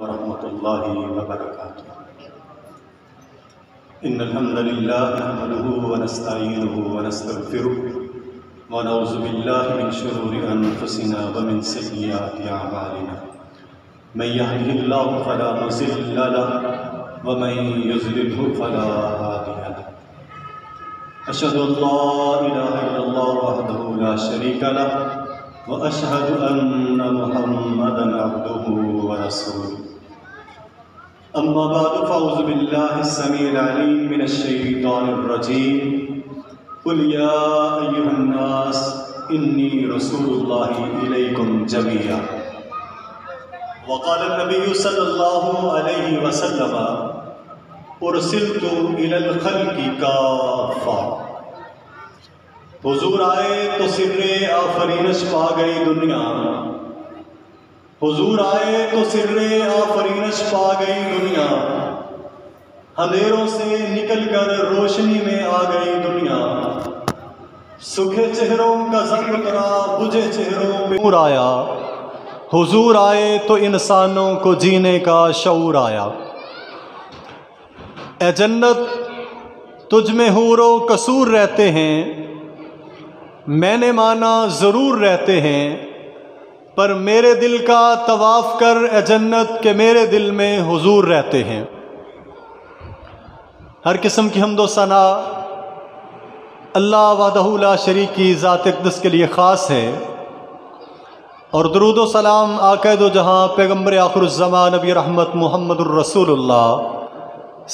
ورحمة الله وبركاته. إن الحمد لله نحمده ونستعينه ونستغفره ونعوذ بالله من شرور أنفسنا ومن سيئات أعمالنا. من يهده الله فلا مضل له ومن يضلله فلا هادي له. أشهد أن لا إله إلا الله وحده لا شريك له وأشهد أن محمدًا عبده ورسوله. أما بعد فأعوذ بالله السميع العليم من الشيطان الرجيم. قل يا أيها الناس إني رسول الله إليكم جميعا. وقال النبي صلى الله عليه وسلم ارسلت إلى الخلق كافة. حضور آئے تو سر آفرینش پا گئی دنیا. حضور آئے تو سر آفرینش پا گئی دنیا. اندھیروں سے نکل کر روشنی میں آ گئی دنیا. سکھے چہروں کا زنگ اترا بجھے چہروں پہ نور آیا. حضور آئے تو انسانوں کو جینے کا شعور آیا. اے جنت تجھ میں حور و قصور رہتے ہیں. میں نے مانا ضرور رہتے ہیں، پر میرے دل کا طواف کر اے جنت کہ میرے دل میں حضور رہتے ہیں. ہر قسم کی حمد و ثنا اللہ وحدہ لا شریک کی ذات اقدس کے لیے خاص ہے، اور درود و سلام آقا دو جہاں پیغمبر آخر الزمان نبی رحمت محمد الرسول اللہ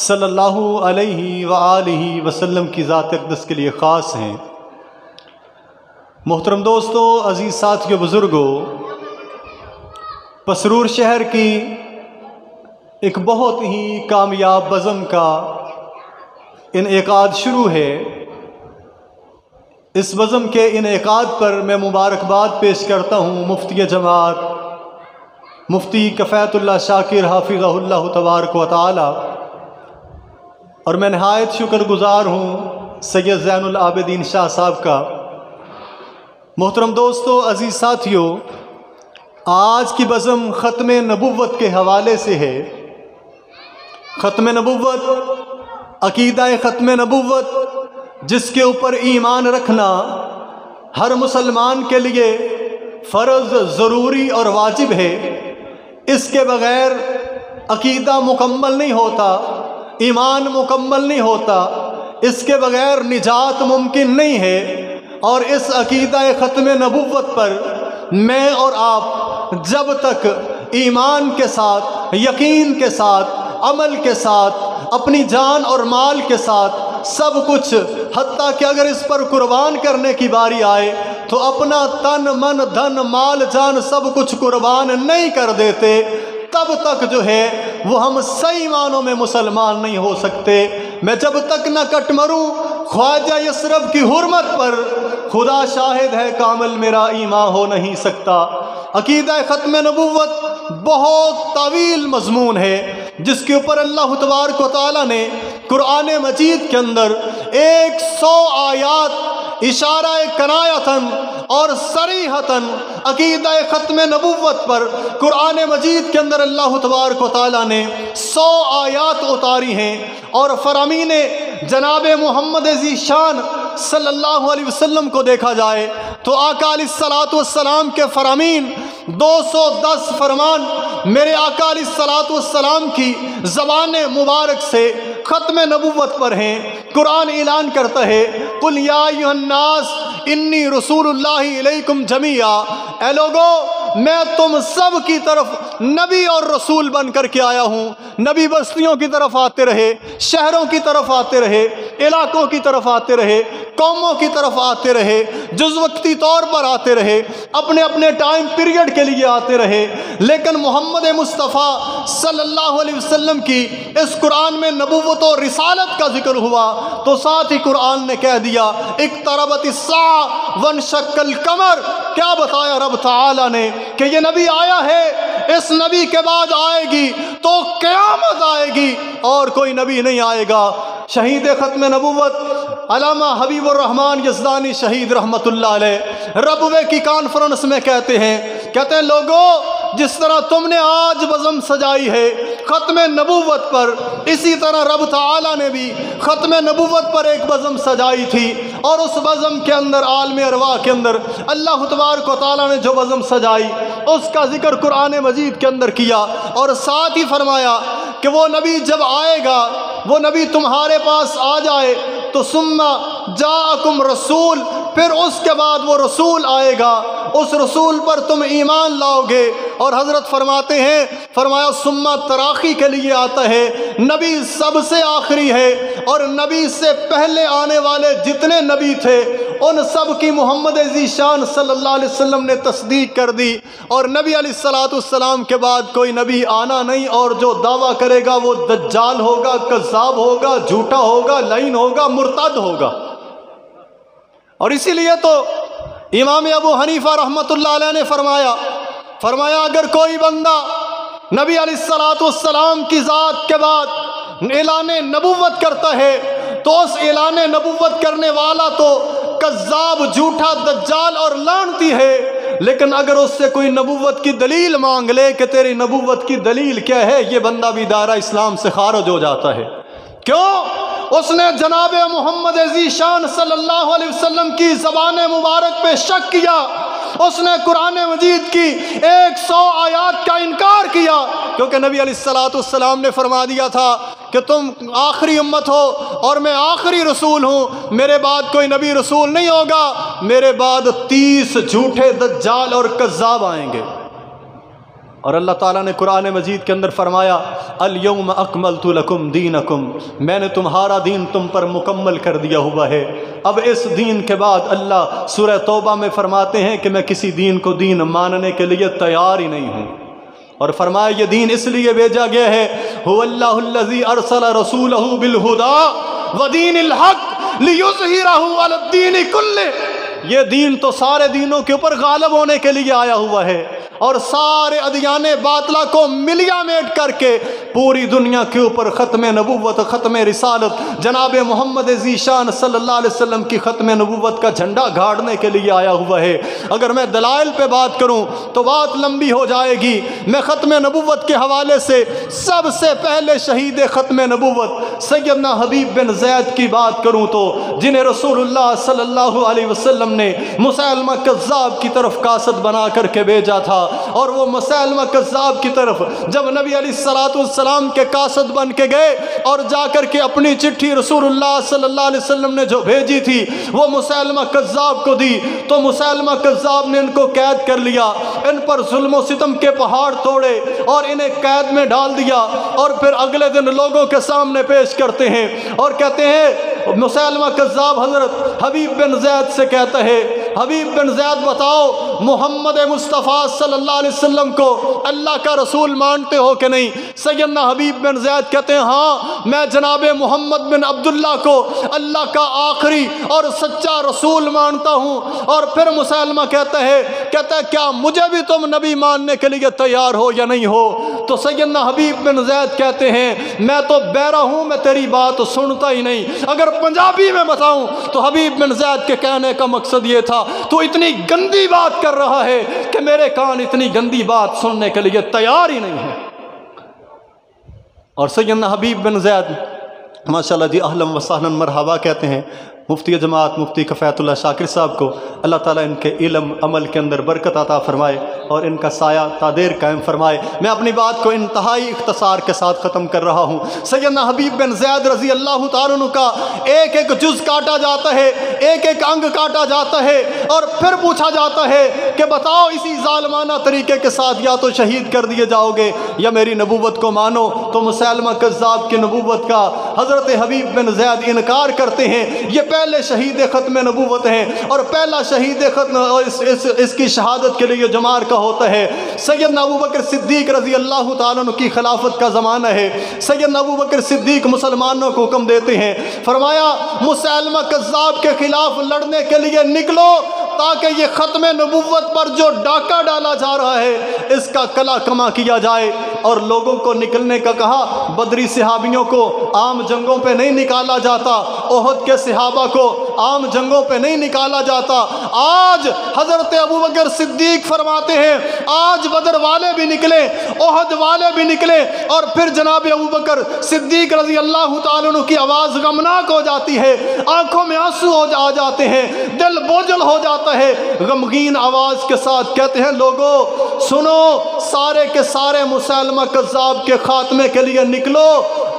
صلی اللہ علیہ وآلہ وسلم کی ذات اقدس کے لیے خاص ہیں. محترم دوستو، عزیز ساتھیو، بزرگوں، پسرور شہر کی ایک بہت ہی کامیاب بزم کا انعقاد شروع ہے. اس بزم کے انعقاد پر میں مبارکباد پیش کرتا ہوں مفتی جماعت مفتی کفایت اللہ شاکر حافظہ اللہ تبارک و تعالی، اور میں نہایت شکر گزار ہوں سید زین العابدین شاہ صاحب کا. محترم دوستو، عزیز ساتھیو، آج کی بزم ختم نبوت کے حوالے سے ہے. ختم نبوت، عقیدہ ختم نبوت، جس کے اوپر ایمان رکھنا ہر مسلمان کے لیے فرض، ضروری اور واجب ہے. اس کے بغیر عقیدہ مکمل نہیں ہوتا، ایمان مکمل نہیں ہوتا، اس کے بغیر نجات ممکن نہیں ہے. اور اس عقیدہ ختم نبوت پر میں اور آپ جب تک ایمان کے ساتھ، یقین کے ساتھ، عمل کے ساتھ، اپنی جان اور مال کے ساتھ سب کچھ، حتیٰ کہ اگر اس پر قربان کرنے کی باری آئے تو اپنا تن من دھن مال جان سب کچھ قربان نہیں کر دیتے، تب تک جو ہے وہ ہم صحیح معنوں میں مسلمان نہیں ہو سکتے. میں جب تک نہ کٹ مروں خواجہ یسرب کی حرمت پر، خدا شاہد ہے کامل میرا ایمان ہو نہیں سکتا. عقیدہ ختم نبوت بہت طویل مضمون ہے، جس کے اوپر اللہ تبارک و تعالیٰ نے قرآن مجید کے اندر 100 آیات اشارہ کنایتاً اور صریحتاً عقیدہ ختم نبوت پر قرآن مجید کے اندر اللہ تبارک و تعالیٰ نے 100 آیات اتاری ہیں. اور فرامین جناب محمد ذی شان صلی اللہ علیہ وسلم کو دیکھا جائے تو آقا علیہ السلام کے فرامین 210 فرمان میرے آقا علیہ السلام کی زبان مبارک سے ختم نبوت پر ہیں. قرآن اعلان کرتا ہے قل یا ایھا الناس انی رسول اللہ الیکم جمیعا. اے لوگو، میں تم سب کی طرف نبی اور رسول بن کر کے آیا ہوں. نبی بستیوں کی طرف آتے رہے، شہروں کی طرف آتے رہے، علاقوں کی طرف آتے رہے، قوموں کی طرف آتے رہے، جز وقتی طور پر آتے رہے، اپنے اپنے ٹائم پیریڈ کے لیے آتے رہے. لیکن محمد مصطفیٰ صلی اللہ علیہ وسلم کی اس قرآن میں نبوت و رسالت کا ذکر ہوا تو ساتھ ہی قرآن نے کہہ دیا اقتربت الساعہ وانشق القمر. کیا بتایا رب تعالیٰ نے کہ یہ نبی آیا ہے، اس نبی کے بعد آئے گی تو قیامت آئے گی اور کوئی نبی نہیں آئے گا. شہید ختم نبوت علامہ حبیب الرحمن یزدانی شہید رحمت اللہ علیہ ربوے کی کانفرنس میں کہتے ہیں لوگوں جس طرح تم نے آج بزم سجائی ہے ختم نبوت پر، اسی طرح رب تعالیٰ نے بھی ختم نبوت پر ایک بزم سجائی تھی، اور اس بزم کے اندر عالم ارواح کے اندر اللہ تبارک و تعالیٰ نے جو بزم سجائی اس کا ذکر قرآن مجید کے اندر کیا، اور ساتھ ہی فرمایا کہ وہ نبی جب آئے گا، وہ نبی تمہارے پاس آ جائے تو ثم جاءکم رسول، پھر اس کے بعد وہ رسول آئے گا، اس رسول پر تم ایمان لاؤ گے۔ اور حضرت فرماتے ہیں، فرمایا ثم تراخی کے لیے آتا ہے، نبی سب سے آخری ہے، اور نبی سے پہلے آنے والے جتنے نبی تھے ان سب کی محمد ذیشان صلی اللہ علیہ وسلم نے تصدیق کر دی، اور نبی علیہ السلام کے بعد کوئی نبی آنا نہیں، اور جو دعویٰ کرے گا وہ دجال ہوگا، کذاب ہوگا، جھوٹا ہوگا، لعین ہوگا، مرتد ہوگا۔ اور اسی لیے تو امام ابو حنیفہ رحمۃ اللہ علیہ نے فرمایا اگر کوئی بندہ نبی علیہ السلام کی ذات کے بعد اعلان نبوت کرتا ہے تو اس اعلان نبوت کرنے والا تو کذاب، جھوٹا، دجال اور لعنتی ہے، لیکن اگر اس سے کوئی نبوت کی دلیل مانگ لے کہ تیری نبوت کی دلیل کیا ہے، یہ بندہ بھی دائرہ اسلام سے خارج ہو جاتا ہے۔ کیوں؟ اس نے جناب محمد ذیشان صلی اللہ علیہ وسلم کی زبان مبارک پہ شک کیا، اس نے قرآن مجید کی 100 آیات کا انکار کیا، کیونکہ نبی علیہ السلام نے فرما دیا تھا کہ تم آخری امت ہو اور میں آخری رسول ہوں، میرے بعد کوئی نبی رسول نہیں ہوگا، میرے بعد 30 جھوٹے دجال اور کذاب آئیں گے۔ اور اللہ تعالیٰ نے قرآن مجید کے اندر فرمایا الیوم اکملت لکم دینکم، میں نے تمہارا دین تم پر مکمل کر دیا ہوا ہے۔ اب اس دین کے بعد اللہ سورہ توبہ میں فرماتے ہیں کہ میں کسی دین کو دین ماننے کے لیے تیار ہی نہیں ہوں، اور فرمایا یہ دین اس لیے بھیجا گیا ہے هو اللہ الذی ارسل رسولہ بالہدی ودین الحق لیظہرہ علی الدین کلہ، یہ دین تو سارے دینوں کے اوپر غالب ہونے کے لیے آیا ہوا ہے، اور سارے ادیان باطلہ کو ملیا میٹ کر کے پوری دنیا کے اوپر ختم نبوت، ختم رسالت، جناب محمد ذیشان صلی اللہ علیہ وسلم کی ختم نبوت کا جھنڈا گاڑنے کے لیے آیا ہوا ہے۔ اگر میں دلائل پہ بات کروں تو بات لمبی ہو جائے گی، میں ختم نبوت کے حوالے سے سب سے پہلے شہید ختم نبوت سیدنا حبیب بن زید کی بات کروں تو جنہیں رسول اللہ صلی اللہ علیہ وسلم نے مسیلمہ کذاب کی طرف کاسد بنا کر کے بھیجا تھا، اور وہ مسیلمہ کذاب کی طرف جب نبی علیہ السلام کے کاسد بن کے گئے اور جا کر کے اپنی چٹھی رسول اللہ صلی اللہ علیہ وسلم نے جو بھیجی تھی وہ مسیلمہ کذاب کو دی، تو مسیلمہ کذاب نے ان کو قید کر لیا، ان پر ظلم و ستم کے پہاڑ توڑے اور انہیں قید میں ڈال دیا، اور پھر اگلے دن لوگوں کے سامنے پیش کرتے ہیں اور کہتے ہیں، مسیلمہ کذاب حضرت حبیب بن زید سے کہتا ہے، حبیب بن زید بتاؤ محمد مصطفیٰ صلی اللہ علیہ وسلم کو اللہ کا رسول مانتے ہو کہ نہیں؟ سیدنا حبیب بن زید کہتے ہیں ہاں میں جناب محمد بن عبداللہ کو اللہ کا آخری اور سچا رسول مانتا ہوں۔ اور پھر مسیلمہ کہتا ہے کیا مجھے بھی تم نبی ماننے کے لیے تیار ہو یا نہیں ہو؟ تو سیدنا حبیب بن زید کہتے ہیں میں تو بہرا ہوں، میں تیری بات سنتا ہی نہیں۔ اگر پنجابی میں بتاؤں تو حبیب بن زید کے کہنے کا مقصد یہ تھا تو اتنی گندی بات کر رہا ہے کہ میرے کان اتنی گندی بات سننے کے لیے تیار ہی نہیں ہے۔ اور سیدنا حبیب بن زید ماشاءاللہ جی اہلا و سہلا مرحبا کہتے ہیں مفتی جماعت مفتی کفایت اللہ شاکر صاحب کو، اللہ تعالیٰ ان کے علم عمل کے اندر برکت عطا فرمائے اور ان کا سایہ تا دیر قائم فرمائے۔ میں اپنی بات کو انتہائی اختصار کے ساتھ ختم کر رہا ہوں۔ سیدنا حبیب بن زید رضی اللہ تعالیٰ عنہ کا ایک ایک جز کاٹا جاتا ہے، ایک ایک انگ کاٹا جاتا ہے، اور پھر پوچھا جاتا ہے کہ بتاؤ اسی ظالمانہ طریقے کے ساتھ یا تو شہید کر دیے جاؤ گے یا میری نبوت کو مانو۔ تو مسیلمہ کذاب کی نبوت کا حضرت حبیب بن زید انکار کرتے ہیں۔ یہ پہلے شہید ختم نبوت ہیں، اور پہلا شہید ختم اس کی شہادت کے لیے جمار کا ہوتا ہے سیدنا ابوبکر صدیق رضی اللہ تعالیٰ عنہ کی خلافت کا زمانہ ہے۔ سیدنا ابوبکر صدیق مسلمانوں کو حکم دیتے ہیں، فرمایا مسیلمہ کذاب کے خلاف لڑنے کے لیے نکلو تاکہ یہ ختم نبوت پر جو ڈاکہ ڈالا جا رہا ہے اس کا کلا کما کیا جائے۔ اور لوگوں کو نکلنے کا کہا، بدری صحابیوں کو عام جنگوں پہ نہیں نکالا جاتا، احد کے صحابہ کو عام جنگوں پہ نہیں نکالا جاتا۔ آج حضرت ابوبکر صدیق فرماتے ہیں آج بدر والے بھی نکلے، احد والے بھی نکلے، اور پھر جناب ابوبکر صدیق رضی اللہ تعالیٰ عنہ کی آواز غمناک ہو جاتی ہے، آنکھوں میں آنسو آ جاتے ہیں، دل بوجھل ہو جاتا ہے، غمگین آواز کے ساتھ کہتے ہیں لوگو سنو، سارے کے سارے مسلمہ کذاب کے خاتمے کے لیے نکلو،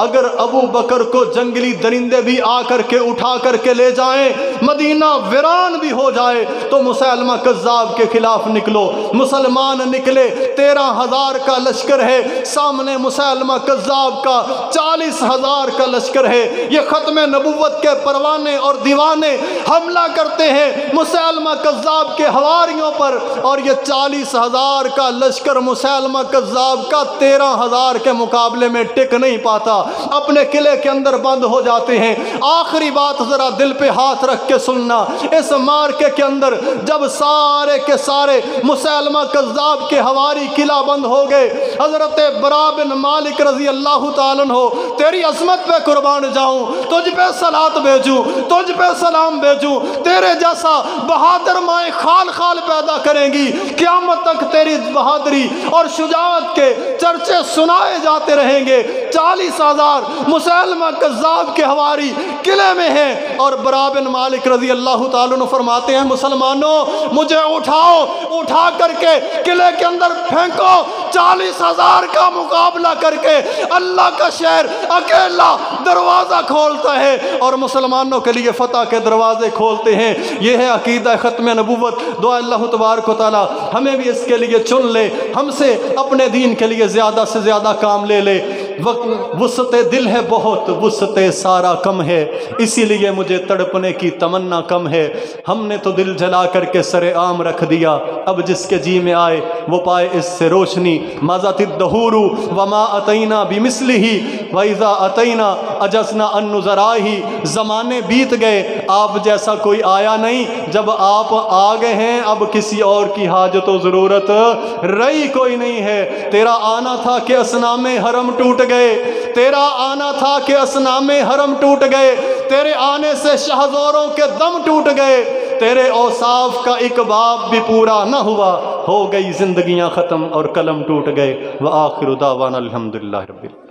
اگر ابو بکر کو جنگلی درندے بھی آ کر کے اٹھا کر کے لے جائیں، مدینہ ویران بھی ہو جائے، تو مسلمہ کذاب کے خلاف نکلو۔ مسلمان نکلے، 13,000 کا لشکر ہے، سامنے مسلمہ کذاب کا 40,000 کا لشکر ہے۔ یہ ختم نبوت کے پروانے اور دیوانے حملہ کرتے ہیں مسلمہ کذاب کے حواریوں پر، اور یہ 40,000 کا لشکر مسلمہ کذاب کا 13,000 کے مقابلے میں ٹک نہیں پاتا، اپنے قلعے کے اندر بند ہو جاتے ہیں۔ آخری بات ذرا دل پہ ہاتھ رکھ کے سننا، اس مارکے کے اندر جب سارے کے سارے مسلمہ کذاب کے حواری قلعہ بند ہو گئے، حضرت برا بن مالک رضی اللہ تعالیٰ عنہ تیری عظمت پہ قربان جاؤں، تجھ پہ صلات بھیجوں، تجھ پہ سلام بھیجوں، تیرے جیسا بہادر مائیں خال خال پیدا کریں گی، قیامت تک تیری بہادری اور شجاعت کے چرچے سنائے جاتے رہیں گے۔ 40,000 مسلمہ کذاب کے حواری قلعے میں ہیں، اور برا بن مالک رضی اللہ تعالیٰ عنہ فرماتے ہیں مسلمانوں مجھے اٹھاؤ، اٹھا کر کے قلعے کے اندر پھینکو، 40,000 کا مقابلہ کر کے اللہ کا شہر اکیلا دروازہ کھولتا ہے اور مسلمانوں کے لیے فتح کے دروازے کھولتے ہیں۔ یہ ہے عقیدہ ختم نبوت۔ دعا اللہ تبارک و تعالی ہمیں بھی اس کے لیے چن لے، ہم سے اپنے دین کے لیے زیادہ سے زیادہ کام لے لے۔ وسعت دل ہے بہت، وسعت سارا کم ہے، اسی لیے مجھے تڑپنے کی تمنا کم ہے۔ ہم نے تو دل جلا کر کے سر عام رکھ دیا، اب جس کے جی میں آئے وہ پائے اس سے روشنی۔ مازت الدہور وما اتینا بمثلہ واذا اتینا اجزنا ان نذرائہ۔ زمانے بیت گئے، آپ جیسا کوئی آیا نہیں، جب آپ آ گئے ہیں اب کسی اور کی حاجت و ضرورت رہی کوئی نہیں ہے۔ تیرا آنا تھا کہ اصنام حرم ٹوٹ گئے، تیرا آنا تھا کہ اصنام حرم ٹوٹ گئے، تیرے آنے سے شہزوروں کے دم ٹوٹ گئے، تیرے اوصاف کا ایک باب بھی پورا نہ ہوا، ہو گئی زندگیاں ختم اور قلم ٹوٹ گئے۔ وآخر دعوانا الحمدللہ رب العالمین۔